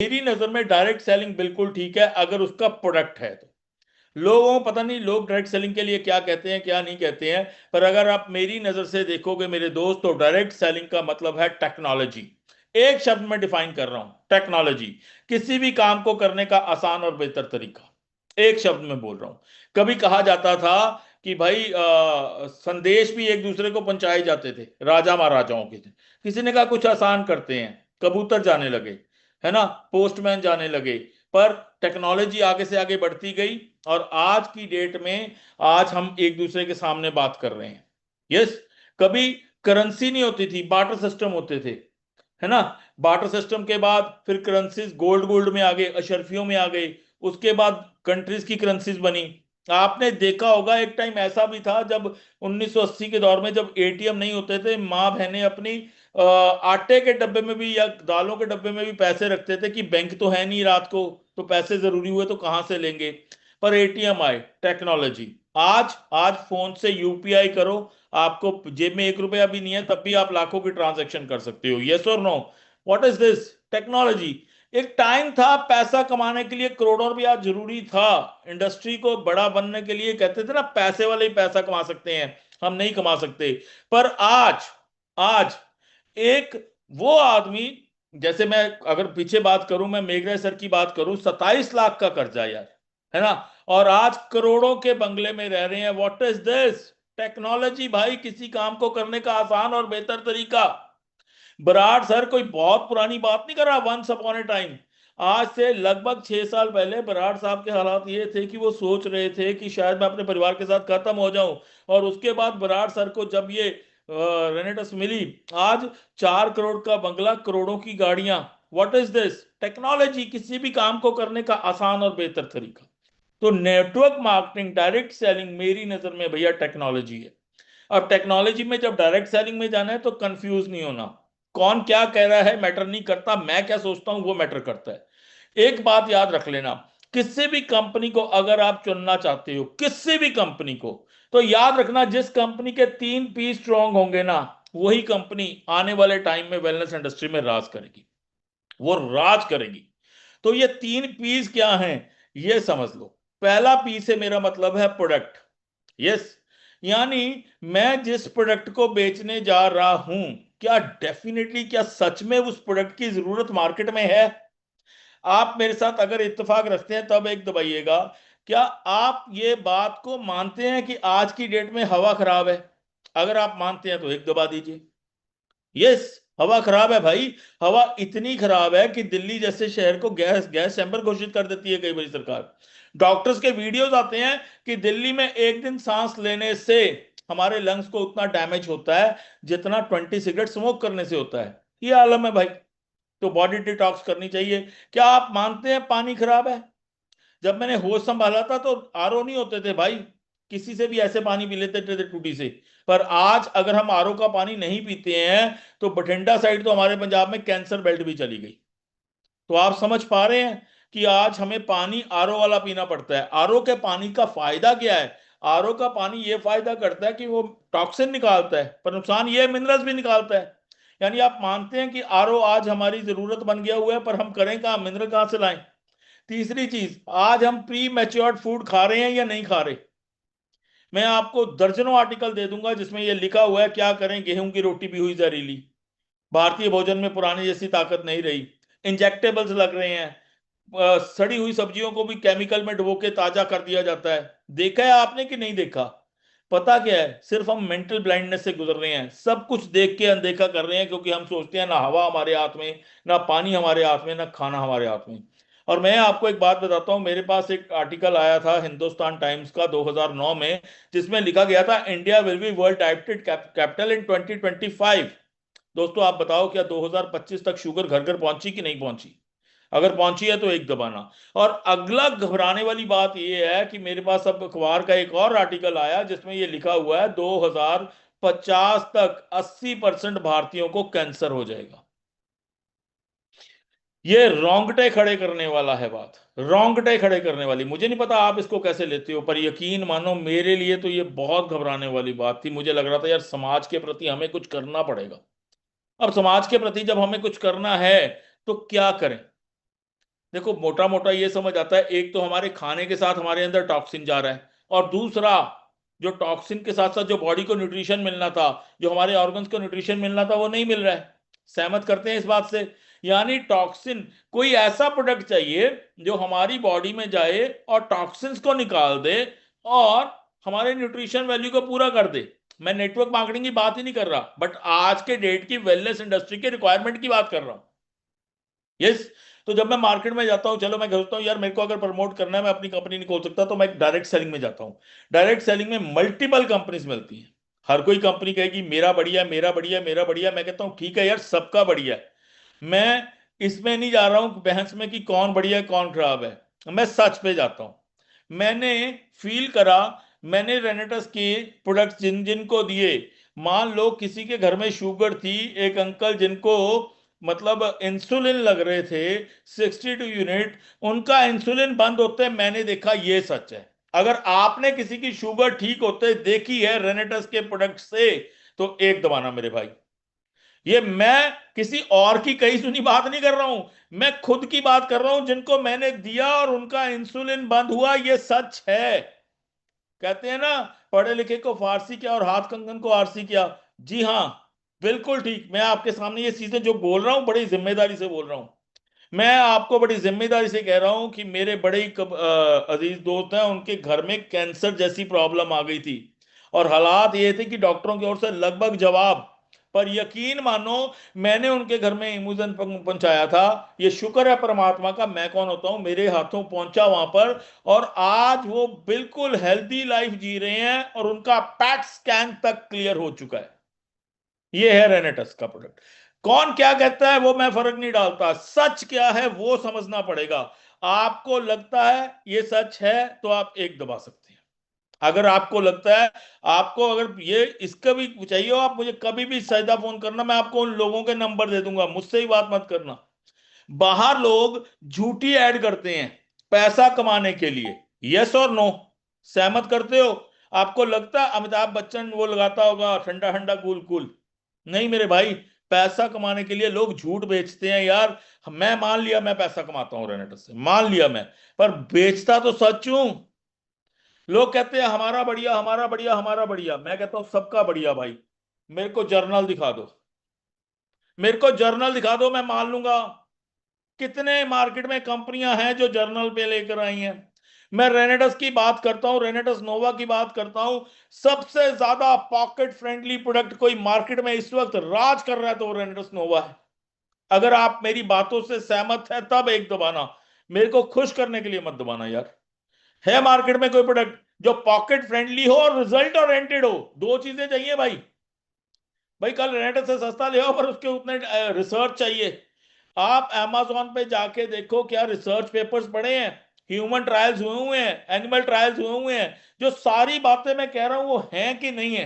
मेरी नजर में डायरेक्ट सेलिंग बिल्कुल ठीक है अगर उसका प्रोडक्ट है तो। लोगों को पता नहीं लोग डायरेक्ट सेलिंग के लिए क्या कहते हैं क्या नहीं कहते हैं, पर अगर आप मेरी नजर से देखोगे मेरे दोस्त, तो डायरेक्ट सेलिंग का मतलब है टेक्नोलॉजी। एक शब्द में डिफाइन कर रहा हूं, टेक्नोलॉजी। किसी भी काम को करने का आसान और बेहतर तरीका, एक शब्द में बोल रहा हूं। कभी कहा जाता था कि भाई संदेश भी एक दूसरे को पहुंचाए जाते थे, राजा महाराजाओं के थे। किसी ने कहा कुछ आसान करते हैं, कबूतर जाने लगे, है ना, पोस्टमैन जाने लगे। पर टेक्नोलॉजी आगे से आगे बढ़ती गई, और आज की डेट में आज हम एक दूसरे के सामने बात कर रहे हैं। यस। कभी करेंसी नहीं होती थी, बार्टर सिस्टम होते थे, है ना। बार्टर सिस्टम के बाद फिर करेंसीज गोल्ड गोल्ड में आ गए, अशरफियों में आ गए। उसके बाद कंट्रीज की करेंसीज बनी। आपने देखा होगा एक टाइम ऐसा भी था जब 1980 के दौर में जब एटीएम नहीं होते थे, माँ बहनें अपनी आटे के डब्बे में भी या दालों के डब्बे में भी पैसे रखते थे कि बैंक तो है नहीं रात को, तो पैसे जरूरी हुए तो कहां से लेंगे। पर एटीएम आए, टेक्नोलॉजी। आज आज फोन से यूपीआई करो, आपको जेब में 1 रुपया भी नहीं है तब भी आप लाखों की ट्रांजैक्शन कर सकते हो। यस और no? What is this? Technology. एक टाइम था पैसा कमाने के लिए करोड़ों रुपया जरूरी था। इंडस्ट्री को बड़ा बनने के लिए कहते थे ना, पैसे वाले ही पैसा कमा सकते हैं, हम नहीं कमा सकते। पर आज आज एक वो आदमी, जैसे मैं अगर पीछे बात करूं, मैं मेघराज सर की बात करूं, 27 लाख का कर्जा यार, है ना, और आज करोड़ों के बंगले में रह रहे हैं। What is this? टेक्नोलॉजी भाई, किसी काम को करने का आसान और बेहतर तरीका। बराड़ सर कोई बहुत पुरानी बात नहीं कर रहा, वंस अपॉन ए टाइम। आज से लगभग 6 साल पहले बराड़ साहब के हालात ये थे कि वो सोच रहे थे कि शायद मैं अपने परिवार के साथ खत्म हो जाऊं। और उसके बाद बराड़ सर को जब ये रेनेटस मिली, आज 4 करोड़ का बंगला, करोड़ों की गाड़ियां। What is this? टेक्नोलॉजी, किसी भी काम को करने का आसान और बेहतर तरीका। तो नेटवर्क मार्केटिंग, डायरेक्ट सेलिंग मेरी नजर में भैया टेक्नोलॉजी है। अब टेक्नोलॉजी में जब डायरेक्ट सेलिंग में जाना है तो कंफ्यूज नहीं होना। कौन क्या कह रहा है मैटर नहीं करता, मैं क्या सोचता हूं वो मैटर करता है। एक बात याद रख लेना, किसी भी कंपनी को अगर आप चुनना चाहते हो, किसी भी कंपनी को, तो याद रखना जिस कंपनी के 3 P स्ट्रांग होंगे ना, वही कंपनी आने वाले टाइम में वेलनेस इंडस्ट्री में राज करेगी, वो राज करेगी। तो ये 3 P's क्या हैं, ये समझ लो। पहला पी से मेरा मतलब है प्रोडक्ट। यस। यानी मैं जिस प्रोडक्ट को बेचने जा रहा हूं, क्या डेफिनेटली, क्या सच में उस प्रोडक्ट की जरूरत मार्केट में है? आप मेरे साथ अगर इत्तेफाक रखते हैं तब एक दबाइएगा। क्या आप ये बात को मानते हैं कि आज की डेट में हवा खराब है? अगर आप मानते हैं तो एक दबा दीजिए। यस, हवा खराब है भाई। हवा इतनी खराब है कि दिल्ली जैसे शहर को गैस गैस चैम्बर घोषित कर देती है कई बड़ी सरकार। डॉक्टर्स के वीडियोस आते हैं कि दिल्ली में एक दिन सांस लेने से हमारे लंग्स को उतना डैमेज होता है जितना 20 सिगरेट स्मोक करने से होता है। ये आलम है भाई। तो बॉडी डिटॉक्स करनी चाहिए। क्या आप मानते हैं पानी खराब है? जब मैंने होश संभाला था तो आरओ नहीं होते थे भाई, किसी से भी ऐसे पानी पी लेते थे टूटी से। पर आज अगर हम आरओ का पानी नहीं पीते हैं, तो बठिंडा साइड तो हमारे पंजाब में कैंसर बेल्ट भी चली गई। तो आप समझ पा रहे हैं कि आज हमें पानी आरओ वाला पीना पड़ता है। आरओ के पानी का फायदा क्या है? आरओ का पानी ये फायदा करता है कि वो टॉक्सिन निकालता है, पर नुकसान ये है मिनरल्स भी निकालता है। यानी आप मानते हैं कि आरओ आज हमारी जरूरत बन गया हुआ है, पर हम करें कहाँ, मिनरल कहां से लाएं? तीसरी चीज, आज हम प्री मैच्योर्ड फूड खा रहे हैं या नहीं खा रहे? मैं आपको दर्जनों आर्टिकल दे दूंगा जिसमें यह लिखा हुआ है क्या करें, गेहूं की रोटी भी हुई जहरीली। भारतीय भोजन में पुरानी जैसी ताकत नहीं रही। इंजेक्टेबल्स लग रहे हैं। सड़ी हुई सब्जियों को भी केमिकल में डुबो के ताजा कर दिया जाता है। देखा है आपने कि नहीं देखा? पता क्या है, सिर्फ हम मेंटल ब्लाइंडनेस से गुजर रहे हैं, सब कुछ देख के अनदेखा कर रहे हैं, क्योंकि हम सोचते हैं ना हवा हमारे हाथ में, ना पानी हमारे हाथ में, ना खाना हमारे हाथ में। और मैं आपको एक बात बताता हूं, मेरे पास एक आर्टिकल आया था हिंदुस्तान टाइम्स का 2009 में, जिसमें लिखा गया था India will be world diabetic capital in 2025। दोस्तों आप बताओ, क्या 2025 तक शुगर घर घर पहुंची कि नहीं पहुंची? अगर पहुंची है तो एक दबाना। और अगला घबराने वाली बात यह है कि मेरे पास अब अखबार का एक और आर्टिकल आया जिसमें यह लिखा हुआ है 2050 तक 80% भारतीयों को कैंसर हो जाएगा। ये रोंगटे खड़े करने वाला है बात, रोंगटे खड़े करने वाली। मुझे नहीं पता आप इसको कैसे लेते हो, पर यकीन मानो मेरे लिए तो ये बहुत घबराने वाली बात थी। मुझे लग रहा था यार समाज के प्रति हमें कुछ करना पड़ेगा। अब समाज के प्रति जब हमें कुछ करना है तो क्या करें? देखो मोटा मोटा ये समझ आता है, एक तो हमारे खाने के साथ हमारे अंदर टॉक्सिन जा रहा है, और दूसरा जो टॉक्सिन के साथ साथ जो बॉडी को न्यूट्रिशन मिलना था, जो हमारे ऑर्गन्स को न्यूट्रिशन मिलना था, वो नहीं मिल रहा है। सहमत करते हैं इस बात से? यानी टॉक्सिन, कोई ऐसा प्रोडक्ट चाहिए जो हमारी बॉडी में जाए और टॉक्सिन्स को निकाल दे और हमारे न्यूट्रिशन वैल्यू को पूरा कर दे। मैं नेटवर्क मार्केटिंग की बात ही नहीं कर रहा, बट आज के डेट की वेलनेस इंडस्ट्री के रिक्वायरमेंट की बात कर रहा हूं। यस। तो जब मैं मार्केट में जाता हूं, चलो मैं सोचता हूं यार मेरे को अगर प्रमोट करना है, मैं अपनी कंपनी नहीं खोल सकता, तो मैं डायरेक्ट सेलिंग में जाता हूं। डायरेक्ट सेलिंग में मल्टीपल कंपनीज मिलती हैं। हर कोई कंपनी कहेगी मेरा बढ़िया, मेरा बढ़िया, मेरा बढ़िया। मैं कहता हूं ठीक है यार, सबका बढ़िया है। मैं इसमें नहीं जा रहा हूं बहस में कि कौन बढ़िया है कौन खराब है, मैं सच पे जाता हूं। मैंने फील करा, मैंने रेनेटस के प्रोडक्ट्स जिन जिनको दिए, मान लो किसी के घर में शुगर थी, एक अंकल जिनको मतलब इंसुलिन लग रहे थे 62 यूनिट, उनका इंसुलिन बंद होते मैंने देखा। ये सच है। अगर आपने किसी की शुगर ठीक होते देखी है रेनेटस के प्रोडक्ट से, तो एक दबाना मेरे भाई। ये मैं किसी और की कही सुनी बात नहीं कर रहा हूं, मैं खुद की बात कर रहा हूं, जिनको मैंने दिया और उनका इंसुलिन बंद हुआ। ये सच है। कहते हैं ना, पढ़े लिखे को फारसी क्या और हाथ कंगन को आरसी क्या। जी हाँ, बिल्कुल ठीक। मैं आपके सामने ये चीजें जो बोल रहा हूं, बड़ी जिम्मेदारी से बोल रहा हूं। मैं आपको बड़ी जिम्मेदारी से कह रहा हूं कि मेरे बड़े ही अजीज दोस्त हैं, उनके घर में कैंसर जैसी प्रॉब्लम आ गई थी, और हालात ये थे कि डॉक्टरों की ओर से लगभग जवाब, पर यकीन मानो मैंने उनके घर में इमूजन पहुंचाया था। ये शुक्र है परमात्मा का, मैं कौन होता हूं, मेरे हाथों पहुंचा वहां पर। और आज वो बिल्कुल हेल्दी लाइफ जी रहे हैं, और उनका पैट स्कैन तक क्लियर हो चुका है। ये है रेनेटस का प्रोडक्ट। कौन क्या कहता है वो मैं फर्क नहीं डालता, सच क्या है वो समझना पड़ेगा। आपको लगता है ये सच है तो आप एक दबा सकते हैं। अगर आपको लगता है, आपको अगर ये इसका भी चाहिए हो, आप मुझे कभी भी सजदा फोन करना, मैं आपको उन लोगों के नंबर दे दूंगा, मुझसे ही बात मत करना। बाहर लोग झूठी ऐड करते हैं पैसा कमाने के लिए। यस और नो? सहमत करते हो? आपको लगता है अमिताभ बच्चन वो लगाता होगा ठंडा ठंडा कूल कूल? नहीं मेरे भाई, पैसा कमाने के लिए लोग झूठ बेचते हैं यार। मैं मान लिया मैं पैसा कमाता हूं रेनेटर से, मान लिया मैं, पर बेचता तो सच हूं। लोग कहते हैं हमारा बढ़िया, हमारा बढ़िया, हमारा बढ़िया। मैं कहता हूं सबका बढ़िया भाई। मेरे को जर्नल दिखा दो, मेरे को जर्नल दिखा दो, मैं मान लूंगा। कितने मार्केट में कंपनियां हैं जो जर्नल पे लेकर आई हैं। मैं रेनेडस की बात करता हूं, रेनेडस नोवा की बात करता हूं। सबसे ज्यादा पॉकेट फ्रेंडली प्रोडक्ट कोई मार्केट में इस वक्त राज कर रहा है तो वो रेनेडस नोवा है। अगर आप मेरी बातों से सहमत है तब एक दबाना, मेरे को खुश करने के लिए मत दबाना यार। है मार्केट में कोई प्रोडक्ट जो पॉकेट फ्रेंडली हो और रिजल्ट ओरिएंटेड हो? दो चीजें चाहिए भाई। भाई कल रेनेडस से सस्ता ले आओ, पर उसके उतने रिसर्च चाहिए। आप amazon पे जाके देखो, क्या रिसर्च पेपर्स पढ़े हैं, ह्यूमन ट्रायल्स हुए हुए हैं, एनिमल ट्रायल्स हुए हुए हैं, जो सारी बातें मैं कह रहा हूं वो हैं कि नहीं है?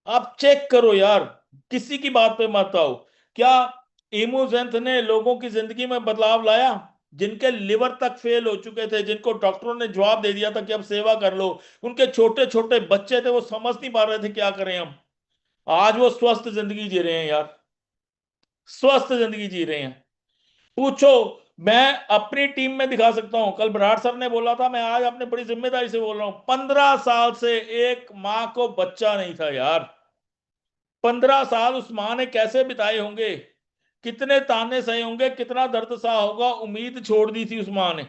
आप चेक करो यार, किसी की बात पे मत आओ। क्या इमोजेंथ ने लोगों की जिंदगी में बदलाव लाया? जिनके लिवर तक फेल हो चुके थे, जिनको डॉक्टरों ने जवाब दे दिया था कि अब सेवा कर लो, उनके छोटे छोटे बच्चे थे, वो समझ नहीं पा रहे थे क्या करें हम, आज वो स्वस्थ जिंदगी जी रहे हैं यार, स्वस्थ जिंदगी जी रहे हैं। पूछो, मैं अपनी टीम में दिखा सकता हूं। कल बराड़ सर ने बोला था, मैं आज अपने बड़ी जिम्मेदारी से बोल रहा हूं, 15 साल से एक मां को बच्चा नहीं था यार। 15 साल उस मां ने कैसे बिताए होंगे, कितने ताने सहे होंगे, कितना दर्द सहा होगा। उम्मीद छोड़ दी थी उस मां ने,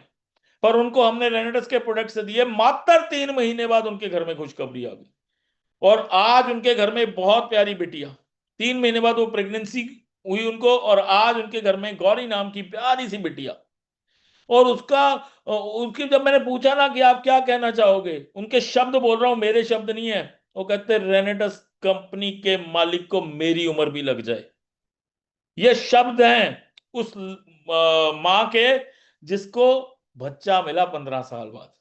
पर उनको हमने रेनेडस के प्रोडक्ट से दिए। मात्र 3 महीने बाद उनके घर में खुशखबरी आ गई, और आज उनके घर में बहुत प्यारी बिटिया। 3 महीने बाद वो प्रेगनेंसी हुई उनको, और आज उनके घर में गौरी नाम की प्यारी सी बिटिया। और उसका उसकी जब मैंने पूछा ना कि आप क्या कहना चाहोगे, उनके शब्द बोल रहा हूं, मेरे शब्द नहीं है। वो कहते रेनेडस कंपनी के मालिक को मेरी उम्र भी लग जाए। ये शब्द हैं उस मां के जिसको बच्चा मिला 15 साल बाद।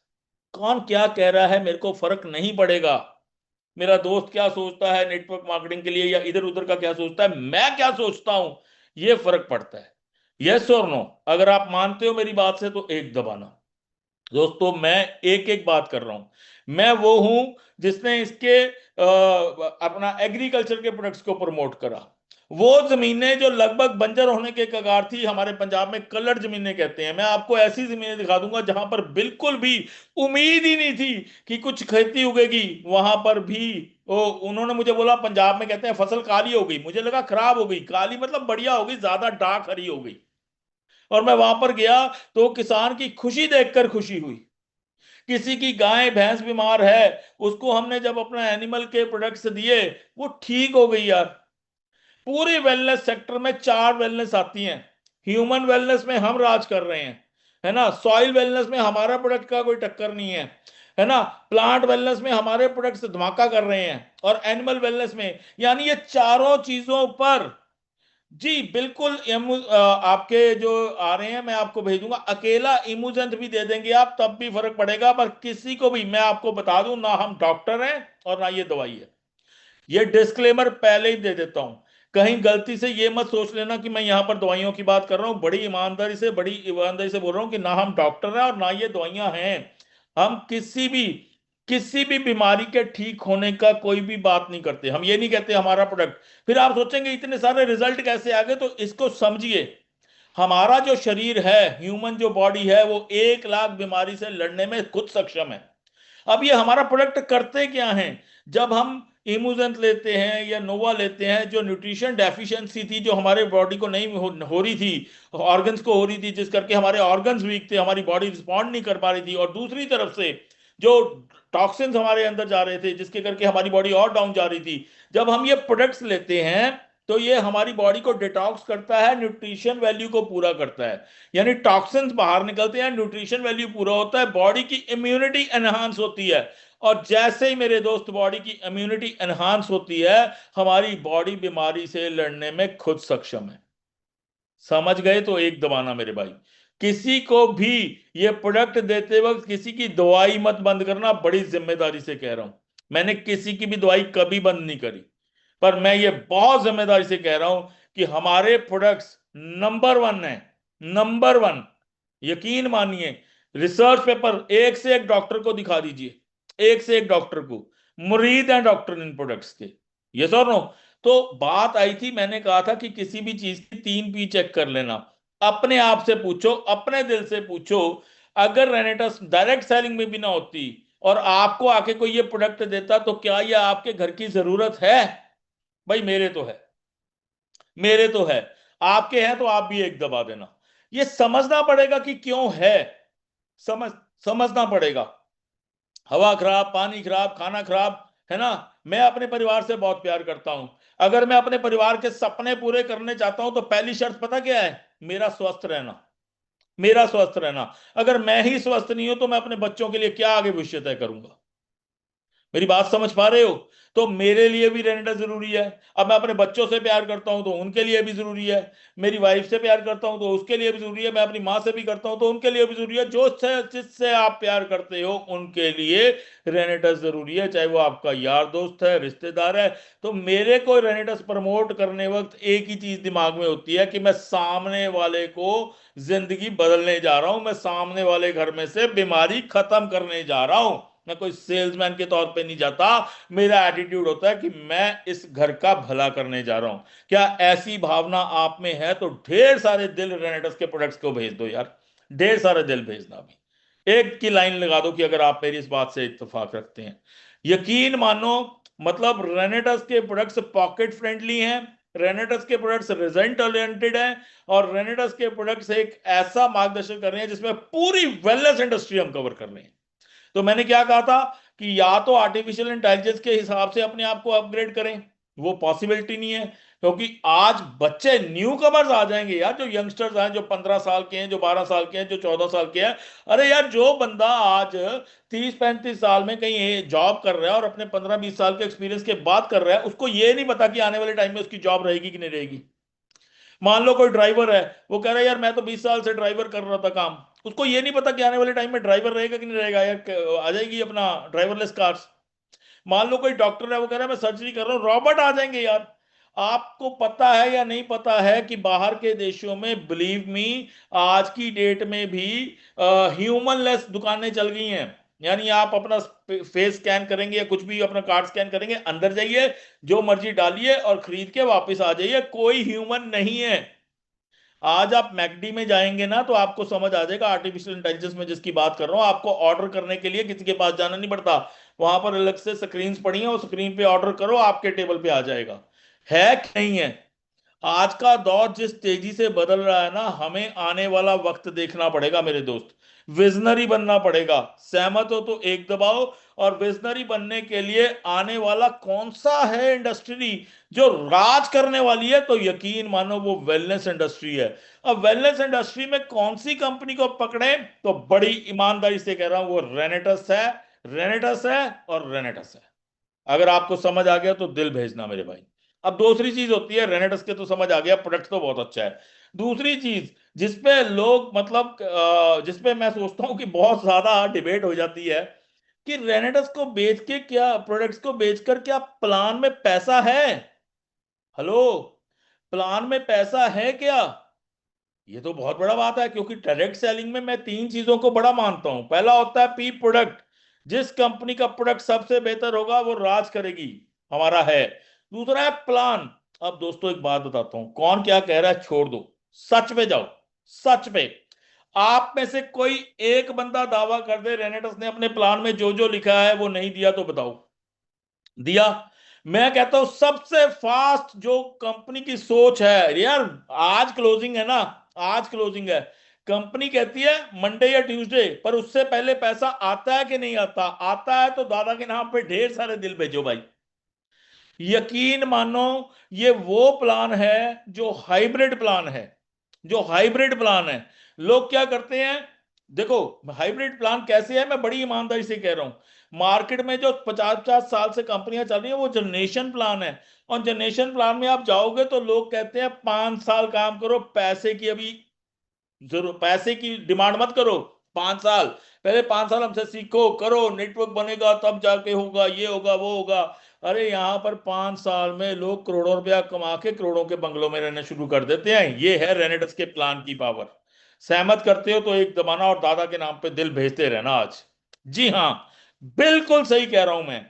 कौन क्या कह रहा है मेरे को फर्क नहीं पड़ेगा। मेरा दोस्त क्या सोचता है नेटवर्क मार्केटिंग के लिए, या इधर उधर का क्या सोचता है, मैं क्या सोचता हूं, ये फर्क पड़ता है। यस और नो? अगर आप मानते हो मेरी बात से तो एक दबाना। दोस्तों मैं एक एक बात कर रहा हूं। मैं वो हूं जिसने इसके अपना एग्रीकल्चर के प्रोडक्ट्स को प्रमोट करा। वो जमीनें जो लगभग बंजर होने के कगार थी, हमारे पंजाब में कलर जमीनें कहते हैं, मैं आपको ऐसी जमीनें दिखा दूंगा जहां पर बिल्कुल भी उम्मीद ही नहीं थी कि कुछ खेती उगेगी, वहां पर भी वो उन्होंने मुझे बोला पंजाब में कहते हैं फसल काली हो गई, मुझे लगा खराब हो गई, काली मतलब बढ़िया हो गई, ज्यादा डार्क हरी हो गई। और मैं वहां पर गया तो किसान की खुशी देखकर खुशी हुई। किसी की गाय भैंस बीमार है, उसको हमने जब अपना एनिमल के प्रोडक्ट्स दिए, वो ठीक हो गई यार। पूरे वेलनेस सेक्टर में चार वेलनेस आती हैं। ह्यूमन वेलनेस में हम राज कर रहे हैं, है ना। सॉइल वेलनेस में हमारा प्रोडक्ट का कोई टक्कर नहीं है ना। प्लांट वेलनेस में हमारे प्रोडक्ट्स धमाका कर रहे हैं, और एनिमल वेलनेस में, यानी ये चारों चीजों पर जी बिल्कुल आपके जो आ रहे हैं मैं आपको भेजूंगा, अकेला इमूजेंट भी दे देंगे आप, तब भी फर्क पड़ेगा। पर किसी को भी मैं आपको बता दूं, ना हम डॉक्टर हैं और ना ये दवाई है। ये डिस्क्लेमर पहले ही दे देता हूं, कहीं गलती से ये मत सोच लेना कि मैं यहां पर दवाइयों की बात कर रहा हूं। बड़ी ईमानदारी से बोल रहा हूं कि ना हम डॉक्टर हैं और ना ये दवाइयां हैं। हम किसी भी बीमारी के ठीक होने का कोई भी बात नहीं करते, हम ये नहीं कहते हमारा प्रोडक्ट। फिर आप सोचेंगे इतने सारे रिजल्ट कैसे आ गए, तो इसको समझिए। हमारा जो शरीर है, ह्यूमन जो बॉडी है, वो 1 लाख बीमारी से लड़ने में खुद सक्षम है। अब ये हमारा प्रोडक्ट करते क्या हैं? जब हम इमूजेंट लेते हैं या नोवा लेते हैं, जो न्यूट्रिशन डेफिशिएंसी थी, जो हमारे बॉडी को नहीं हो रही थी, ऑर्गन्स को हो रही थी, जिस करके हमारे ऑर्गन्स वीक थे, हमारी बॉडी रिस्पॉन्ड नहीं कर पा रही थी, और दूसरी तरफ से जो टॉक्सिन्स हमारे अंदर जा रहे थे, जिसके करके हमारी बॉडी और डाउन जा रही थी, जब हम ये प्रोडक्ट्स लेते हैं तो ये हमारी बॉडी को डिटॉक्स करता है, न्यूट्रिशन वैल्यू को पूरा करता है। यानी टॉक्सिन्स बाहर निकलते हैं, न्यूट्रिशन वैल्यू पूरा होता है, बॉडी की इम्यूनिटी एनहांस होती है। और जैसे ही मेरे दोस्त बॉडी की इम्यूनिटी एनहांस होती है, हमारी बॉडी बीमारी से लड़ने में खुद सक्षम है। समझ गए? तो एक दबाना मेरे भाई, किसी को भी ये प्रोडक्ट देते वक्त किसी की दवाई मत बंद करना, बड़ी जिम्मेदारी से कह रहा हूं। मैंने किसी की भी दवाई कभी बंद नहीं करी, पर मैं ये बहुत जिम्मेदारी से कह रहा हूं कि हमारे प्रोडक्ट्स नंबर 1 है, नंबर 1। यकीन मानिए, रिसर्च पेपर एक से एक डॉक्टर को दिखा दीजिए, एक से एक डॉक्टर को मुरीद हैं डॉक्टर इन प्रोडक्ट्स के। ये सर नो। तो बात आई थी, मैंने कहा था कि किसी भी चीज की 3 P चेक कर लेना। अपने आप से पूछो, अपने दिल से पूछो, अगर रेनेटस डायरेक्ट सेलिंग में भी ना होती और आपको आके कोई ये प्रोडक्ट देता, तो क्या ये आपके घर की जरूरत है? भाई मेरे तो है, मेरे तो है। आपके हैं तो आप भी एक दबा देना। ये समझना पड़ेगा कि क्यों है, समझ समझना पड़ेगा। हवा खराब, पानी खराब, खाना खराब, है ना। मैं अपने परिवार से बहुत प्यार करता हूं। अगर मैं अपने परिवार के सपने पूरे करने चाहता हूं तो पहली शर्त पता क्या है? मेरा स्वस्थ रहना, मेरा स्वस्थ रहना। अगर मैं ही स्वस्थ नहीं हूं तो मैं अपने बच्चों के लिए क्या आगे भविष्य तय करूंगा? मेरी बात समझ पा रहे हो? तो मेरे लिए भी रहना जरूरी है। अब मैं अपने बच्चों से प्यार करता हूं तो उनके लिए भी जरूरी है। मेरी वाइफ से प्यार करता हूं तो उसके लिए भी जरूरी है। मैं अपनी माँ से भी करता हूं तो उनके लिए भी जरूरी है। जो से जिससे आप प्यार करते हो उनके लिए रेनेटस जरूरी है, चाहे वो आपका यार दोस्त है, रिश्तेदार है। तो मेरे को रेनेटस प्रमोट करने वक्त एक ही चीज दिमाग में होती है कि मैं सामने वाले को जिंदगी बदलने जा रहा हूं, मैं सामने वाले घर में से बीमारी खत्म करने जा रहा हूं। मैं कोई सेल्समैन के तौर पे नहीं जाता। मेरा एटीट्यूड होता है कि मैं इस घर का भला करने जा रहा हूं। क्या ऐसी भावना आप में है? तो ढेर सारे दिल रेनेटस के प्रोडक्ट्स को भेज दो यार, ढेर सारे दिल भेजना भी। एक की लाइन लगा दो कि अगर आप मेरी इस बात से इत्तेफाक रखते हैं। यकीन मानो, मतलब रेनेटस के प्रोडक्ट्स पॉकेट फ्रेंडली हैं, रेनेटस के प्रोडक्ट्स रिजल्ट ओरिएंटेड हैं, और रेनेटस के प्रोडक्ट्स एक ऐसा मार्गदर्शन कर रहे हैं जिसमें पूरी वेलनेस इंडस्ट्री हम कवर कर रहे हैं। तो मैंने क्या कहा था कि या तो आर्टिफिशियल इंटेलिजेंस के हिसाब से अपने आप को अपग्रेड करें, वो पॉसिबिलिटी नहीं है, क्योंकि आज बच्चे न्यू कमर्स आ जाएंगे यार, जो यंगस्टर्स हैं, जो 15 साल के हैं, जो 12 साल के हैं, जो 14 साल के हैं। अरे यार, जो बंदा आज 30-35 साल में कहीं जॉब कर रहा है और अपने 15-20 साल के एक्सपीरियंस के बाद कर रहा है, उसको ये नहीं पता कि आने वाले टाइम में उसकी जॉब रहेगी कि नहीं रहेगी। मान लो कोई ड्राइवर है, वो कह रहा है यार मैं तो 20 साल से ड्राइवर कर रहा था काम, उसको ये नहीं पता कि आने वाले टाइम में ड्राइवर रहेगा कि नहीं रहेगा यार, आ जाएगी अपना ड्राइवरलेस कार्स। मान लो कोई डॉक्टर है, वो कह रहा है मैं सर्जरी कर रहा हूँ, रॉबोट आ जाएंगे यार। आपको पता है या नहीं पता है कि बाहर के देशों में, बिलीव मी, आज की डेट में भी ह्यूमन लेस दुकानें चल गई हैं। यानी आप अपना फेस स्कैन करेंगे या कुछ भी अपना कार्ड स्कैन करेंगे, अंदर जाइए, जो मर्जी डालिए और खरीद के वापस आ जाइए, कोई ह्यूमन नहीं है। आज आप मैकडी में जाएंगे ना तो आपको समझ आ जाएगा, आर्टिफिशियल इंटेलिजेंस में जिसकी बात कर रहा हूं, आपको ऑर्डर करने के लिए किसी के पास जाना नहीं पड़ता। वहां पर अलग से स्क्रीन पड़ी हैं, उस स्क्रीन पे ऑर्डर करो, आपके टेबल पे आ जाएगा। है कि नहीं है? आज का दौर जिस तेजी से बदल रहा है ना, हमें आने वाला वक्त देखना पड़ेगा मेरे दोस्त। विजनरी बनना पड़ेगा। सहमत हो तो एक दबाओ। और विजनरी बनने के लिए आने वाला कौन सा है इंडस्ट्री जो राज करने वाली है, तो यकीन मानो वो वेलनेस इंडस्ट्री है। अब वेलनेस इंडस्ट्री में कौन सी कंपनी को पकड़े, तो बड़ी ईमानदारी से कह रहा हूं, वो रेनेटस है। रेनेटस है और रेनेटस है। अगर आपको समझ आ गया तो दिल भेजना मेरे भाई। अब दूसरी चीज होती है, रेनेटस के तो समझ आ गया, प्रोडक्ट तो बहुत अच्छा है। दूसरी चीज जिसपे लोग मतलब जिसपे मैं सोचता हूँ कि बहुत ज्यादा डिबेट हो जाती है, कि रेनेटस को बेच के क्या, प्रोडक्ट्स को बेचकर क्या प्लान में पैसा है? हेलो, प्लान में पैसा है क्या? ये तो बहुत बड़ा बात है, क्योंकि डायरेक्ट सेलिंग में मैं तीन चीजों को बड़ा मानता हूं। पहला होता है पी प्रोडक्ट। जिस कंपनी का प्रोडक्ट सबसे बेहतर होगा वो राज करेगी, हमारा है। दूसरा है प्लान। अब दोस्तों एक बात बताता हूं, कौन क्या कह रहा है छोड़ दो, सच पे जाओ। सच पे आप में से कोई एक बंदा दावा कर दे रेनेटस ने अपने प्लान में जो जो लिखा है वो नहीं दिया, तो बताओ दिया? मैं कहता हूं सबसे फास्ट जो कंपनी की सोच है यार, आज क्लोजिंग है ना, आज क्लोजिंग है, कंपनी कहती है मंडे या ट्यूसडे, पर उससे पहले पैसा आता है कि नहीं आता? आता है तो दादा के नाम पे ढेर सारे दिल भेजो भाई। यकीन मानो, ये वो प्लान है जो हाइब्रिड प्लान है। जो हाइब्रिड प्लान है, लोग क्या करते हैं, देखो हाइब्रिड प्लान कैसे है, मैं बड़ी ईमानदारी से कह रहा हूं। मार्केट में जो 50-50 साल से कंपनियां चल रही हैं वो जनरेशन प्लान है। और जनरेशन प्लान में आप जाओगे तो लोग कहते हैं 5 साल काम करो, पैसे की अभी जरूर, पैसे की डिमांड मत करो। 5 साल, पहले 5 साल हमसे सीखो, करो, नेटवर्क बनेगा तब जाके होगा, ये होगा वो होगा। अरे यहां पर 5 साल में लोग करोड़ों रुपया कमा के करोड़ों के बंगलों में रहना शुरू कर देते हैं। ये है रेनेडस के प्लान की पावर। सहमत करते हो तो एक दबाना और दादा के नाम पे दिल भेजते रहना आज। जी हाँ, बिल्कुल सही कह रहा हूं मैं।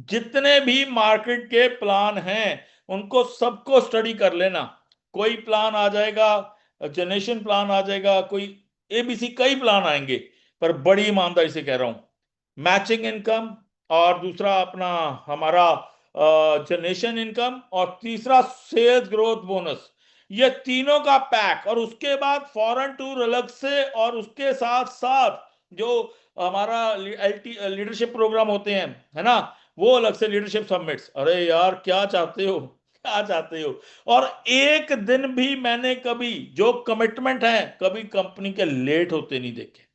जितने भी मार्केट के प्लान हैं उनको सबको स्टडी कर लेना। कोई प्लान आ जाएगा, जनरेशन प्लान आ जाएगा, कोई एबीसी, कई प्लान आएंगे, पर बड़ी ईमानदारी से कह रहा हूं, मैचिंग इनकम, और दूसरा अपना हमारा जनरेशन इनकम, और तीसरा सेल्स ग्रोथ बोनस, ये तीनों का पैक। और उसके बाद फॉरेन टूर अलग से, और उसके साथ साथ जो हमारा लीडरशिप प्रोग्राम होते हैं, है ना, वो अलग से, लीडरशिप समिट्स। अरे यार क्या चाहते हो, क्या चाहते हो? और एक दिन भी मैंने कभी जो कमिटमेंट है, कभी कंपनी के लेट होते नहीं देखे।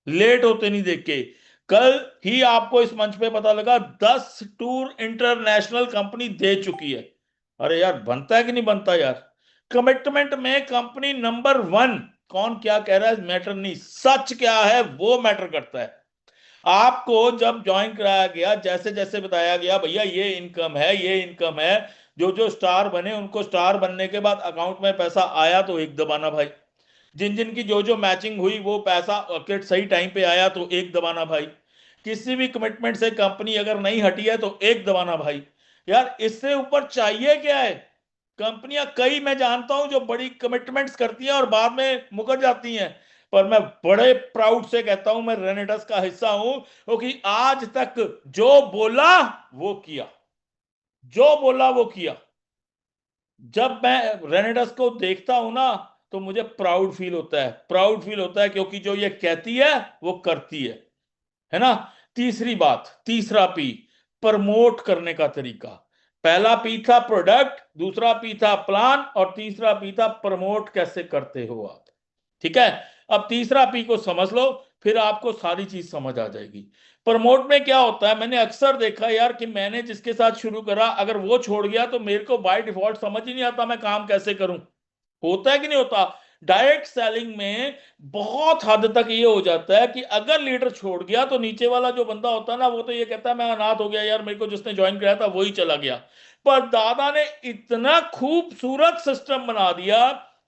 लेट होते नहीं देखे। कल ही आपको इस मंच पे पता लगा 10 टूर इंटरनेशनल कंपनी दे चुकी है। अरे यार बनता है कि नहीं बनता यार? कमिटमेंट में कंपनी नंबर 1। कौन क्या कह रहा है मैटर नहीं, सच क्या है वो मैटर करता है। आपको जब ज्वाइन कराया गया, जैसे जैसे बताया गया भैया ये इनकम है, ये इनकम है, जो जो स्टार बने उनको स्टार बनने के बाद अकाउंट में पैसा आया तो एक दबाना भाई। जिन जिन की जो जो मैचिंग हुई वो पैसा सही टाइम पे आया तो एक दबाना भाई। किसी भी कमिटमेंट से कंपनी अगर नहीं हटी है तो एक दबाना भाई। यार इससे ऊपर चाहिए क्या है? कंपनियां कई मैं जानता हूं जो बड़ी कमिटमेंट्स करती हैं और बाद में मुकर जाती हैं, पर मैं बड़े प्राउड से कहता हूं मैं रेनेडस का हिस्सा हूं, क्योंकि आज तक जो बोला वो किया, जो बोला वो किया। जब मैं रेनेडस को देखता हूं ना तो मुझे प्राउड फील होता है, प्राउड फील होता है, क्योंकि जो ये कहती है वो करती है ना। तीसरी बात, तीसरा पी, प्रमोट करने का तरीका। पहला पी था प्रोडक्ट, दूसरा पी था प्लान, और तीसरा पी था प्रमोट कैसे करते हो आप। ठीक है? अब तीसरा पी को समझ लो, फिर आपको सारी चीज समझ आ जाएगी। प्रमोट में क्या होता है, मैंने अक्सर देखा यार कि मैंने जिसके साथ शुरू करा अगर वो छोड़ गया तो मेरे को बाय डिफॉल्ट समझ ही नहीं आता मैं काम कैसे करूं। होता है कि नहीं होता? डायरेक्ट सेलिंग में बहुत हद तक ये हो जाता है कि अगर लीडर छोड़ गया तो नीचे वाला जो बंदा होता है ना, वो तो ये कहता है मैं अनाथ हो गया यार, मेरे को जिसने ज्वाइन कराया था वही चला गया। पर दादा ने इतना खूबसूरत सिस्टम बना दिया,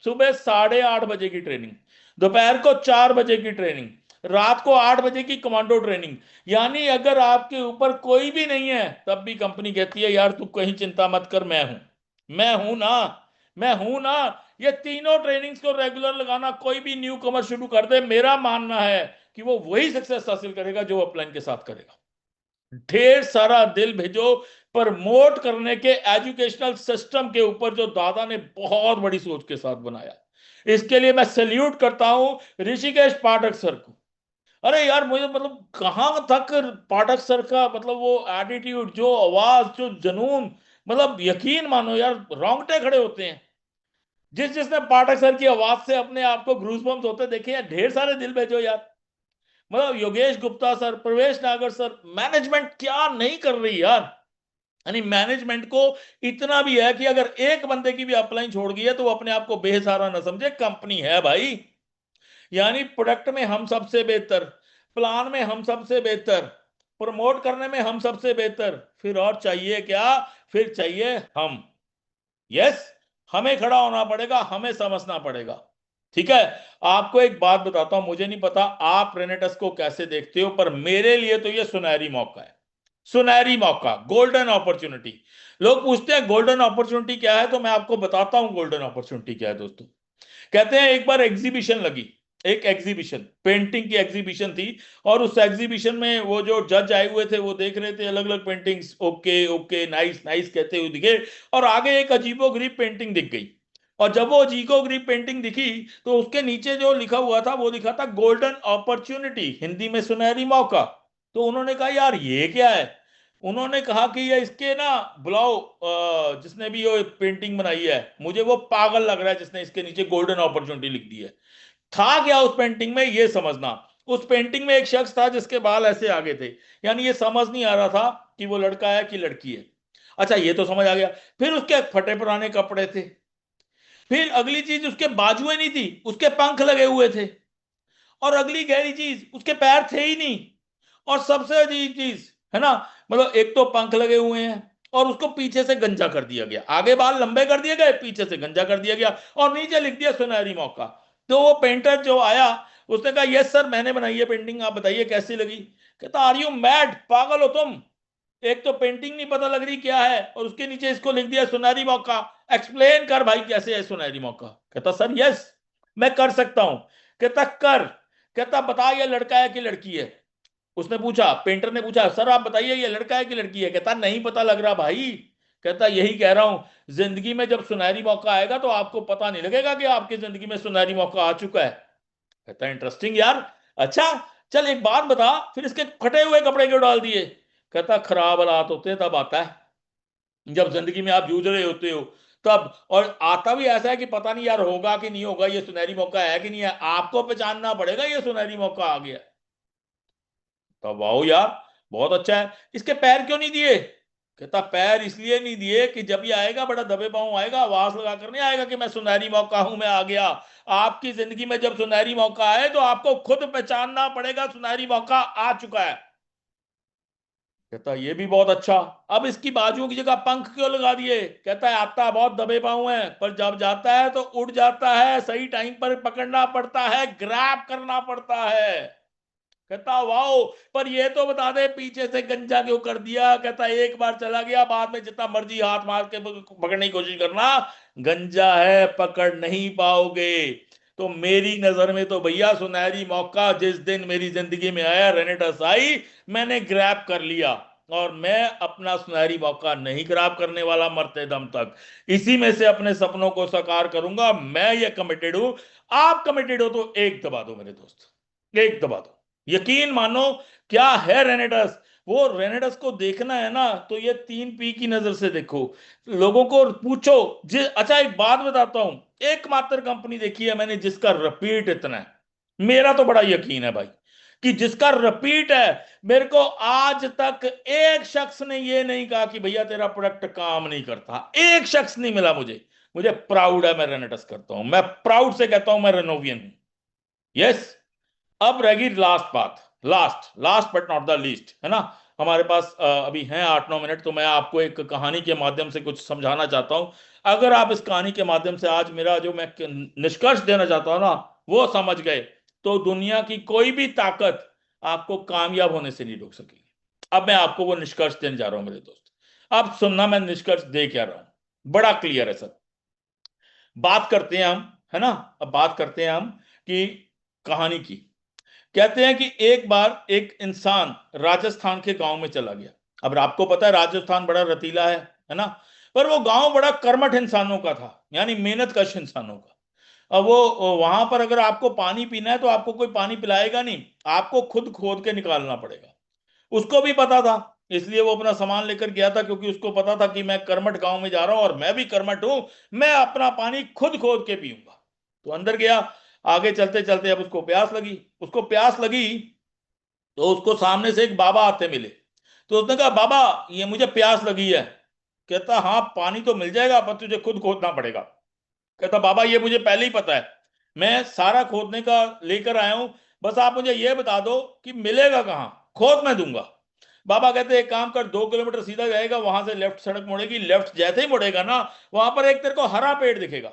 सुबह 8:30 बजे की ट्रेनिंग, दोपहर को 4 बजे की ट्रेनिंग, रात को 8 बजे की कमांडो ट्रेनिंग। यानी अगर आपके ऊपर कोई भी नहीं है तब भी कंपनी कहती है यार तू कहीं चिंता मत कर, मैं हूं ना, मैं हूं ना। ये तीनों ट्रेनिंग्स को रेगुलर लगाना कोई भी न्यू कमर शुरू कर दे, मेरा मानना है कि वो वही सक्सेस हासिल करेगा जो अपलाइन के साथ करेगा। ढेर सारा दिल भेजो प्रमोट करने के एजुकेशनल सिस्टम के ऊपर जो दादा ने बहुत बड़ी सोच के साथ बनाया। इसके लिए मैं सैल्यूट करता हूं ऋषिकेश पाठक सर को। अरे यार मुझे मतलब कहां तक पाठक सर का मतलब वो एटीट्यूड, जो आवाज, जो जुनून, मतलब यकीन मानो यार रोंगटे खड़े होते हैं। जिसने पाठक सर की आवाज से अपने आप को ग्रूस बम्स होते देखे हैं, ढेर सारे दिल भेजो यार। मतलब योगेश गुप्ता सर, प्रवेश नागर सर, मैनेजमेंट क्या नहीं कर रही यार। यानी मैनेजमेंट को इतना भी है कि अगर एक बंदे की भी अपलाइन छोड़ गई है तो वो अपने आप को बेसहारा ना समझे, कंपनी है भाई। यानी प्रोडक्ट में हम सबसे बेहतर, प्लान में हम सबसे बेहतर, प्रमोट करने में हम सबसे बेहतर, फिर और चाहिए क्या? फिर चाहिए हम। यस, हमें खड़ा होना पड़ेगा, हमें समझना पड़ेगा। ठीक है। आपको एक बात बताता हूं, मुझे नहीं पता आप रेनेटस को कैसे देखते हो, पर मेरे लिए तो ये सुनहरी मौका है। सुनहरी मौका, गोल्डन अपॉर्चुनिटी। लोग पूछते हैं गोल्डन अपॉर्चुनिटी क्या है, तो मैं आपको बताता हूं गोल्डन अपॉर्चुनिटी क्या है दोस्तों। कहते हैं एक बार एग्जीबिशन लगी, एक एग्जीबिशन, पेंटिंग की एग्जीबिशन थी। और उस एग्जीबिशन में वो जो जज आए हुए थे वो देख रहे थे अलग अलग paintings, okay okay nice nice कहते हुए दिखे। और आगे एक अजीबोगरीब पेंटिंग दिख गई। और जब वो अजीबोगरीब पेंटिंग दिखी तो उसके नीचे जो लिखा हुआ था वो लिखा था गोल्डन अपॉर्चुनिटी, हिंदी में सुनहरी मौका। तो उन्होंने कहा यार ये क्या है। उन्होंने कहा कि ये इसके ना बुलाओ, जिसने भी ये पेंटिंग बनाई है, मुझे वो पागल लग रहा है जिसने इसके नीचे गोल्डन अपॉर्चुनिटी लिख दी है। था क्या उस पेंटिंग में ये समझना। उस पेंटिंग में एक शख्स था जिसके बाल ऐसे आगे थे। यानी ये समझ नहीं आ रहा था कि वो लड़का है कि लड़की है। अच्छा ये तो समझ आ गया। फिर उसके फटे पुराने कपड़े थे। फिर अगली चीज, उसके बाजुएं नहीं थी, उसके पंख लगे हुए थे। और अगली गहरी चीज, उसके पैर थे ही नहीं। और सबसे अजीब चीज है ना, मतलब एक तो पंख लगे हुए हैं और उसको पीछे से गंजा कर दिया गया, आगे बाल लंबे कर दिए गए, पीछे से गंजा कर दिया गया, और नीचे लिख दिया सुनहरी मौका। तो वो पेंटर जो आया उसने कहा यस सर मैंने बनाई है पेंटिंग, आप बताइए कैसी लगी। कहता आर यू मैड, पागल हो तुम। एक तो पेंटिंग नहीं पता लग रही क्या है और उसके नीचे इसको लिख दिया सुनहरी मौका। एक्सप्लेन कर भाई कैसे है सुनहरी मौका। कहता सर यस मैं कर सकता हूं। कहता कर। कहता बता ये लड़का है कि लड़की है। उसने पूछा, पेंटर ने पूछा सर आप बताइए ये लड़का है कि लड़की है। कहता नहीं पता लग रहा भाई। कहता यही कह रहा हूं, जिंदगी में जब सुनहरी मौका आएगा तो आपको पता नहीं लगेगा कि आपकी जिंदगी में सुनहरी मौका आ चुका है। कहता इंटरेस्टिंग यार। अच्छा चल एक बात बता, फिर इसके फटे हुए कपड़े क्यों डाल दिए। कहता खराब हालात होते हैं तब आता है, जब जिंदगी में आप जूझ रहे होते हो तब। और आता भी ऐसा है कि पता नहीं यार होगा कि नहीं होगा, ये सुनहरी मौका है कि नहीं है, आपको पहचानना पड़ेगा ये सुनहरी मौका आ गया। तो वाह यार, बहुत अच्छा है। इसके पैर क्यों नहीं दिए। कहता पैर इसलिए नहीं दिए कि जब ये आएगा बड़ा दबे पांव आएगा, आवाज लगा कर नहीं आएगा कि मैं सुनहरी मौका हूं, मैं आ गया। आपकी जिंदगी में जब सुनहरी मौका आए तो आपको खुद पहचानना पड़ेगा सुनहरी मौका आ चुका है। कहता ये भी बहुत अच्छा। अब इसकी बाजुओं की जगह पंख क्यों लगा दिए। कहता है आता बहुत दबे पांव है पर जब जाता है तो उड़ जाता है, सही टाइम पर पकड़ना पड़ता है, ग्रैब करना पड़ता है। कहता वाओ, पर ये तो बता दे पीछे से गंजा क्यों कर दिया। कहता एक बार चला गया, बाद में जितना मर्जी हाथ मार के पकड़ने की कोशिश करना, गंजा है पकड़ नहीं पाओगे। तो मेरी नजर में तो भैया सुनहरी मौका जिस दिन मेरी जिंदगी में आया, रेनेटस आई, मैंने ग्रैब कर लिया। और मैं अपना सुनहरी मौका नहीं ग्रैब करने वाला मरते दम तक। इसी में से अपने सपनों को साकार करूंगा, मैं ये कमिटेड हूं। आप कमिटेड हो तो एक दबा दो मेरे दोस्त, एक दबा दो। यकीन मानो, क्या है रेनेडस। वो रेनेडस को देखना है ना तो ये 3 P की नजर से देखो। लोगों को पूछो अच्छा एक बात बताता हूं, एकमात्र कंपनी देखी है मैंने जिसका रिपीट इतना है। मेरा तो बड़ा यकीन है भाई कि जिसका रिपीट है। मेरे को आज तक एक शख्स ने ये नहीं कहा कि भैया तेरा प्रोडक्ट काम नहीं करता, एक शख्स नहीं मिला मुझे। मुझे प्राउड है, मैं रेनेडस करता हूं, मैं प्राउड से कहता हूं मैं रेनोवियन हूं। यस। अब रहेगी लास्ट बात, last last but not the least, है ना। हमारे पास अभी हैं 8-9 मिनट, तो मैं आपको एक कहानी के माध्यम से कुछ समझाना चाहता हूं। अगर आप इस कहानी के माध्यम से आज मेरा जो मैं निष्कर्ष देना चाहता हूं ना वो समझ गए, तो दुनिया की कोई भी ताकत आपको कामयाब होने से नहीं रोक सकेगी। अब मैं आपको वो निष्कर्ष देने जा रहा हूं मेरे दोस्त। अब सुनना, मैं निष्कर्ष दे क्या रहा हूं, बड़ा क्लियर है सर। बात करते हैं हम, है ना, अब बात करते हैं हम कि कहानी की। कहते हैं कि एक बार एक इंसान राजस्थान के गांव में चला गया। अब आपको पता है राजस्थान बड़ा रतीला है ना, पर वो गांव बड़ा कर्मठ इंसानों का था, यानी मेहनत कश इंसानों का। अब वो वहां पर अगर आपको पानी पीना है तो आपको कोई पानी पिलाएगा नहीं, आपको खुद खोद के निकालना पड़ेगा। उसको भी पता था, इसलिए वो अपना सामान लेकर गया था, क्योंकि उसको पता था कि मैं कर्मठ गांव में जा रहा हूं और मैं भी कर्मठ हूं, मैं अपना पानी खुद खोद के पीऊंगा। तो अंदर गया। आगे चलते चलते अब उसको प्यास लगी। उसको प्यास लगी तो उसको सामने से एक बाबा आते मिले। तो उसने कहा, बाबा ये मुझे प्यास लगी है। कहता, हाँ पानी तो मिल जाएगा पर तुझे खुद खोदना पड़ेगा। कहता, बाबा ये मुझे पहले ही पता है, मैं सारा खोदने का लेकर आया हूं, बस आप मुझे ये बता दो कि मिलेगा कहाँ, खोद मैं दूंगा। बाबा कहते, एक काम कर, 2 किलोमीटर सीधा जाएगा, वहां से लेफ्ट सड़क मुड़ेगी, लेफ्ट जैसे ही मुड़ेगा ना, वहां पर एक तेरे को हरा पेड़ दिखेगा,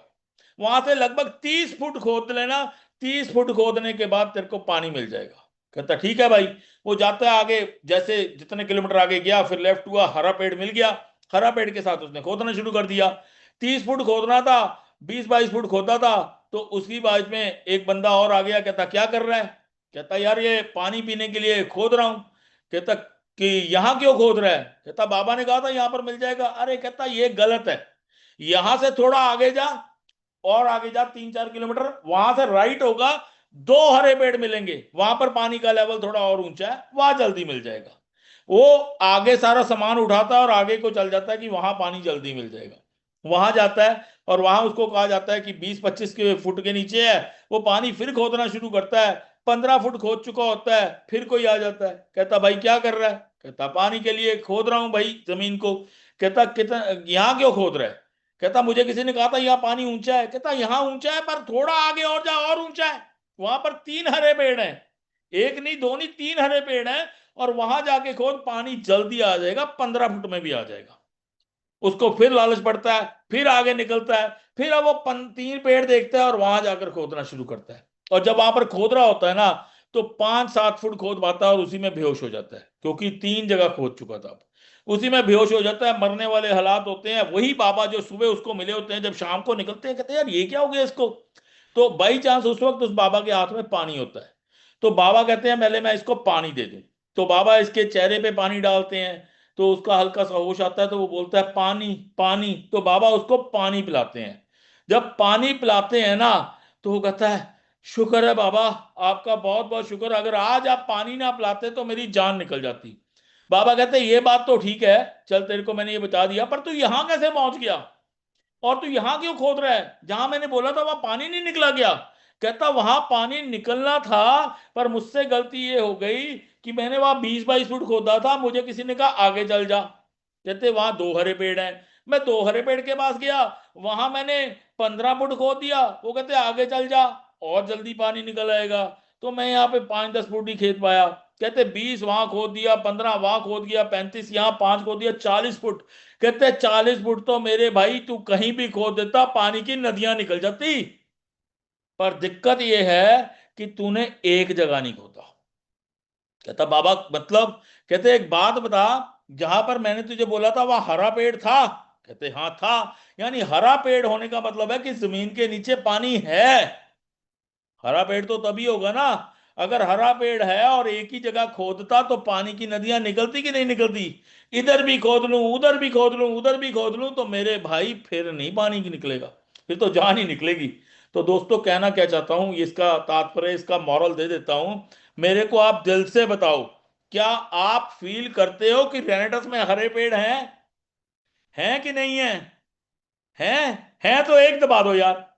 वहां से लगभग 30 फुट खोद लेना, 30 फुट खोदने के बाद तेरे को पानी मिल जाएगा। कहता ठीक है भाई। वो जाता है आगे, जैसे जितने किलोमीटर आगे गया, फिर लेफ्ट हुआ, हरा पेड़ मिल गया। हरा पेड़ के साथ उसने खोदना शुरू कर दिया। 30 फुट खोदना था, 20-22 फुट खोदा था। तो उसी बात में एक बंदा और आ गया। कहता क्या कर रहा है? कहता यार ये पानी पीने के लिए खोद रहा हूं। कहता कि यहां क्यों खोद रहा है? कहता बाबा ने कहा था यहां पर मिल जाएगा। अरे कहता ये गलत है, यहां से थोड़ा आगे जा, और आगे जा 3-4 किलोमीटर, वहां से राइट होगा, 2 हरे पेड़ मिलेंगे, वहां पर पानी का लेवल थोड़ा और ऊंचा है, वहां जल्दी मिल जाएगा। वो आगे सारा सामान उठाता है और आगे को चल जाता है कि वहां पानी जल्दी मिल जाएगा। वहां जाता है और वहां उसको कहा जाता है कि 20-25 के फुट के नीचे है। वो पानी फिर खोदना शुरू करता है, 15 फुट खोद चुका होता है, फिर कोई आ जाता है। कहता भाई क्या कर रहा है? कहता पानी के लिए खोद रहा हूं भाई जमीन को। कहता कितना, यहाँ क्यों खोद रहा है? कहता मुझे किसी ने कहा था यहाँ पानी ऊंचा है। कहता यहाँ ऊंचा है पर थोड़ा आगे और जा, और ऊंचा है, वहां पर 3 हरे पेड़ हैं, एक नहीं दो नहीं 3 हरे पेड़ हैं, और वहां जाके खोद, पानी जल्दी आ जाएगा, 15 फुट में भी आ जाएगा। उसको फिर लालच पड़ता है, फिर आगे निकलता है, फिर अब वो 3 पेड़ देखता है और वहां जाकर खोदना शुरू करता है। और जब वहां पर खोद रहा होता है ना, तो 5-7 फुट खोद पाता है और उसी में बेहोश हो जाता है, क्योंकि 3 जगह खोद चुका था। उसी में बेहोश हो जाता है, मरने वाले हालात होते हैं। वही बाबा जो सुबह उसको मिले होते हैं, जब शाम को निकलते हैं, कहते हैं यार ये क्या हो गया इसको। तो बाई चांस उस वक्त उस बाबा के हाथ में पानी होता है। तो बाबा कहते हैं पहले मैं इसको पानी दे दूं। तो बाबा इसके चेहरे पे पानी डालते हैं, तो उसका हल्का सा होश आता है, तो वो बोलता है पानी पानी। तो बाबा उसको पानी पिलाते हैं। जब पानी पिलाते हैं ना, तो वो कहता है शुक्र है बाबा, आपका बहुत बहुत शुक्र, अगर आज आप पानी ना पिलाते तो मेरी जान निकल जाती। बाबा कहते हैं ये बात तो ठीक है, चल तेरे को मैंने ये बता दिया, पर तू यहां कैसे पहुंच गया, और तू यहां क्यों खोद रहा है, जहां मैंने बोला था वहां पानी नहीं निकला गया? कहता वहां पानी निकलना था, पर मुझसे गलती ये हो गई कि मैंने वहां 20-22 फुट खोदा था, मुझे किसी ने कहा आगे चल जा। कहते वहां 2 हरे पेड़ हैं, मैं 2 हरे पेड़ के पास गया, वहां मैंने 15 फुट खोद दिया। वो कहते आगे चल जा और जल्दी पानी निकल आएगा। तो मैं यहाँ पे 5-10 फुट ही खेद पाया। कहते 20 वहां खोद दिया, 15 वहां खोद दिया, 35 यहाँ, 5 खोद दिया, 40 फुट। कहते 40 फुट तो मेरे भाई तू कहीं भी खोद देता, पानी की नदियां निकल जाती, पर दिक्कत यह है कि तूने एक जगह नहीं खोदा। कहता बाबा मतलब? कहते एक बात बता, जहां पर मैंने तुझे बोला था वहां हरा पेड़ था? कहते हाँ था। यानी हरा पेड़ होने का मतलब है कि जमीन के नीचे पानी है। हरा पेड़ तो तभी होगा ना, अगर हरा पेड़ है और एक ही जगह खोदता तो पानी की नदियां निकलती कि नहीं निकलती? इधर भी खोद लूं, उधर भी खोद लूं, उधर भी खोद लूं, तो मेरे भाई फिर नहीं पानी की निकलेगा, फिर तो जान ही निकलेगी। तो दोस्तों कहना क्या चाहता हूं, इसका तात्पर्य, इसका मॉरल दे देता हूं। मेरे को आप दिल से बताओ, क्या आप फील करते हो कि रेनेटस में हरे पेड़ हैं कि नहीं है? हैं तो एक दबा दो यार।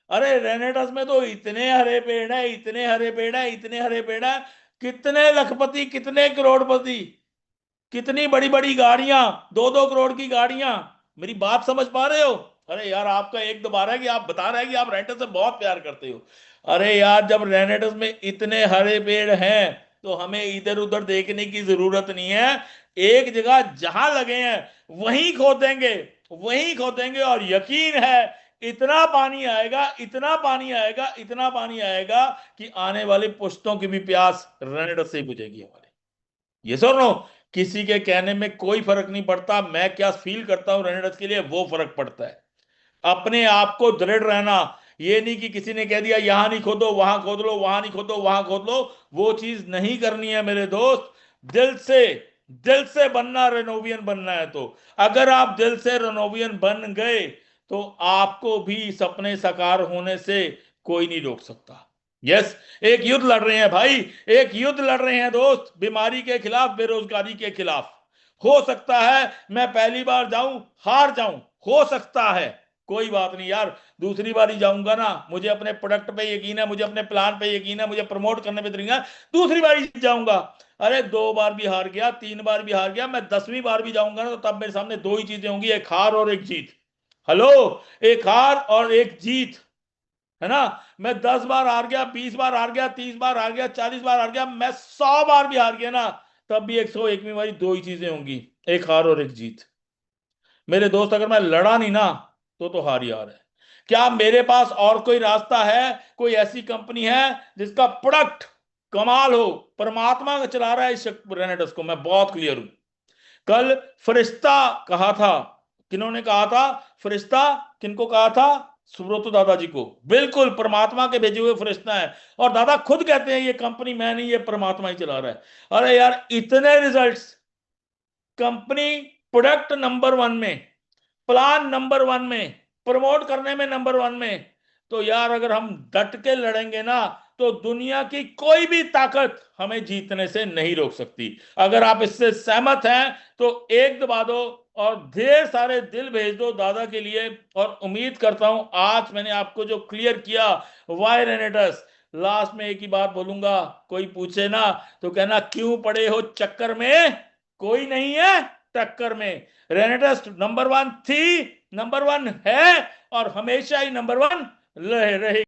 अरे रेनेटस में तो इतने हरे पेड़ है, इतने हरे पेड़ है, इतने हरे पेड़ है, कितने लखपति, कितने करोड़पति, कितनी बड़ी बड़ी गाड़ियां, 2-2 करोड़ की गाड़ियां। मेरी बात समझ पा रहे हो? अरे यार आपका एक दोबारा है कि आप बता रहे हैं कि आप रेनेटस से बहुत प्यार करते हो। अरे यार जब रेनेटस में इतने हरे पेड़ हैं, तो हमें इधर उधर देखने की जरूरत नहीं है। एक जगह जहां लगे हैं वहीं खोदेंगे, वहीं खोदेंगे, और यकीन है इतना पानी आएगा, इतना पानी आएगा, इतना पानी आएगा कि आने वाली पुश्तों की भी प्यास रेनेडस से ही बुझेगी हमारी। ये सर नो, किसी के कहने में कोई फर्क नहीं पड़ता, मैं क्या फील करता हूं रेनेडस के लिए वो फर्क पड़ता है। अपने आप को दृढ़ रहना, ये नहीं कि किसी ने कह दिया यहां नहीं खोदो वहां खोद लो, वहां नहीं खोदो वहां खोद लो, वो चीज नहीं करनी है मेरे दोस्त। दिल से, दिल से बनना, रेनोवियन बनना है तो अगर आप दिल से रेनोवियन बन गए तो आपको भी सपने साकार होने से कोई नहीं रोक सकता। यस, एक युद्ध लड़ रहे हैं भाई, एक युद्ध लड़ रहे हैं दोस्त, बीमारी के खिलाफ, बेरोजगारी के खिलाफ। हो सकता है मैं पहली बार जाऊं हार जाऊं, हो सकता है, कोई बात नहीं यार, दूसरी बार ही जाऊंगा ना, मुझे अपने प्रोडक्ट पे यकीन है, मुझे अपने प्लान पे यकीन है, मुझे प्रमोट करने पे तरीका है, दूसरी बार ही जाऊंगा। अरे 2 बार भी हार गया, 3 बार भी हार गया, मैं 10वीं बार भी जाऊंगा ना तो तब मेरे सामने 2 ही चीजें होंगी, एक हार और एक जीत। हेलो, एक हार और एक जीत, है ना। मैं 10 बार हार गया, 20 बार हार गया, 30 बार हार गया, 40 बार हार गया, मैं 100 बार भी हार गया ना, तब भी 101वीं बारी 2 ही चीजें होंगी, एक हार और एक जीत। मेरे दोस्त अगर मैं लड़ा नहीं ना तो हार ही हार है। क्या मेरे पास और कोई रास्ता है, कोई ऐसी कंपनी है जिसका प्रोडक्ट कमाल हो, परमात्मा का चला रहा है इस रेनेडस को, मैं बहुत क्लियर हूं। कल फरिश्ता कहा था, किन्होंने कहा था फरिश्ता, किनको कहा था, सुब्रतो दादाजी को, बिल्कुल परमात्मा के भेजे हुए फरिश्ता है। और दादा खुद कहते हैं ये कंपनी मैं नहीं, ये परमात्मा ही चला रहा है। अरे यार इतने रिजल्ट्स, कंपनी प्रोडक्ट नंबर 1 में, प्लान नंबर 1 में, प्रमोट करने में नंबर 1 में, तो यार अगर हम डट के लड़ेंगे ना तो दुनिया की कोई भी ताकत हमें जीतने से नहीं रोक सकती। अगर आप इससे सहमत हैं तो एक दबा दो और ढेर सारे दिल भेज दो दादा के लिए। और उम्मीद करता हूं आज मैंने आपको जो क्लियर किया वाई रेनेडस। लास्ट में एक ही बात बोलूंगा, कोई पूछे ना तो कहना क्यों पड़े हो चक्कर में, कोई नहीं है टक्कर में। रेनेडस नंबर 1 थी, नंबर 1 है और हमेशा ही नंबर 1 रहे।